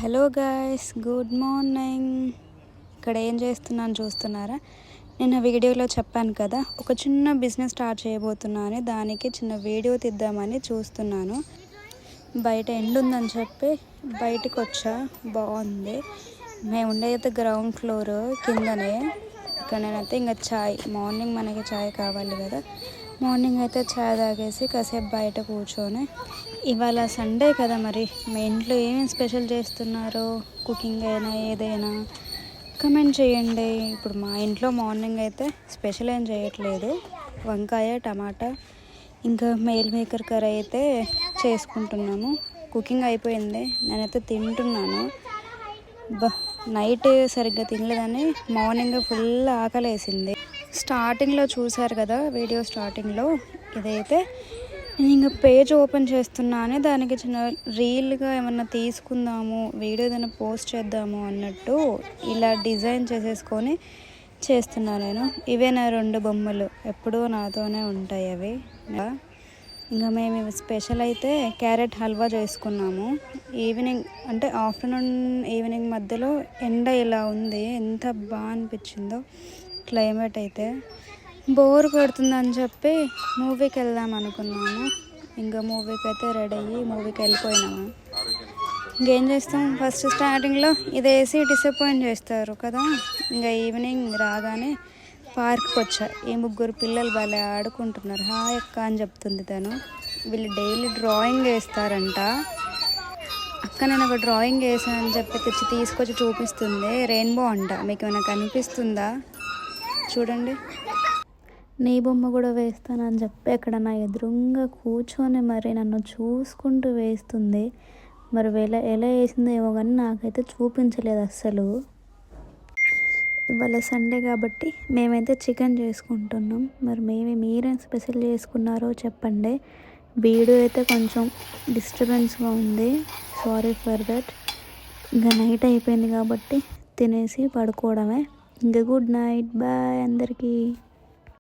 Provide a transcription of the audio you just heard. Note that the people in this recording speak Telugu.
Hello guys, good morning. ఇక్కడ ఏం చేస్తున్నాను చూస్తున్నారా? నేను వీడియోలో చెప్పాను కదా, ఒక చిన్న బిజినెస్ స్టార్ట్ చేయబోతున్నాను. దానికి చిన్న వీడియో తీద్దామని చూస్తున్నాను. బయట ఎండ ఉందని చెప్పి బయటకు వచ్చా. బాగుంది. మేము ఉండేదైతే గ్రౌండ్ ఫ్లోర్ కిందనే. ఇక్కడ నేనైతే ఇంకా చాయ్, మార్నింగ్ మనకి చాయ్ కావాలి కదా, మార్నింగ్ అయితే చాయ్ తాగేసి కాసేపు బయట కూర్చొని, ఇవాళ సండే కదా, మరి మీ ఇంట్లో ఏమేమి స్పెషల్ చేస్తున్నారో, కుకింగ్ అయినా ఏదైనా కమెంట్ చేయండి. ఇప్పుడు మా ఇంట్లో మార్నింగ్ అయితే స్పెషల్ ఏం చేయట్లేదు, వంకాయ టమాటా ఇంకా మేల్ మేకర్ కర్రీ అయితే చేసుకుంటున్నాము. కుకింగ్ అయిపోయింది, నేనైతే తింటున్నాను. నైట్ సరిగ్గా తినలేదని మార్నింగ్ ఫుల్ ఆకలేసింది. స్టార్టింగ్లో చూసారు కదా, వీడియో స్టార్టింగ్లో ఇదైతే నేను ఇంకా పేజ్ ఓపెన్ చేస్తున్నాను. దానికి చిన్న రీల్గా ఏమన్నా తీసుకుందాము, వీడియో ఏదైనా పోస్ట్ చేద్దాము అన్నట్టు ఇలా డిజైన్ చేసేసుకొని చేస్తున్నాను నేను. ఇవే నా 2 బొమ్మలు, ఎప్పుడూ నాతోనే ఉంటాయి అవి. ఇంకా మేము స్పెషల్ అయితే క్యారెట్ హల్వా చేసుకున్నాము. ఈవినింగ్ అంటే ఆఫ్టర్నూన్ ఈవినింగ్ మధ్యలో ఎండ ఇలా ఉంది, ఎంత బాగా అనిపించిందో క్లైమేట్ అయితే. బోర్ కొడుతుందని చెప్పి మూవీకి వెళ్దాం అనుకున్నాము. ఇంకా మూవీకి అయితే రెడీ అయ్యి మూవీకి వెళ్ళిపోయినాము. ఇంకేం చేస్తాం, ఫస్ట్ స్టార్టింగ్లో ఇదేసి డిసప్పాయింట్ చేస్తారు కదా. ఇంకా ఈవినింగ్ రాగానే పార్క్కి వచ్చా. ఈ 3 పిల్లలు భలే ఆడుకుంటున్నారు. హాయ్ అక్క అని చెప్తుంది తను. వీళ్ళు డైలీ డ్రాయింగ్ వేస్తారంట. అక్క నేను ఒక డ్రాయింగ్ వేసానని చెప్పి తీసుకొచ్చి చూపిస్తుంది. రెయిన్బో అంట. మీకు ఏమైనా కనిపిస్తుందా చూడండి. నీ బొమ్మ కూడా వేస్తానని చెప్పి అక్కడ నా ఎదురుగా కూర్చొని మరి నన్ను చూసుకుంటూ వేస్తుంది. మరి ఎలా వేసిందో ఏమో కానీ నాకైతే చూపించలేదు అస్సలు. ఇవాళ సండే కాబట్టి మేమైతే చికెన్ చేసుకుంటున్నాం. మరి మీరేం స్పెషల్ చేసుకున్నారో చెప్పండి. వీడియో అయితే కొంచెం డిస్టర్బెన్స్గా ఉంది, సారీ ఫర్ దట్. ఇంకా నైట్ అయిపోయింది కాబట్టి తినేసి పడుకోవడమే. ఇంకా గుడ్ నైట్, బాయ్ అందరికీ.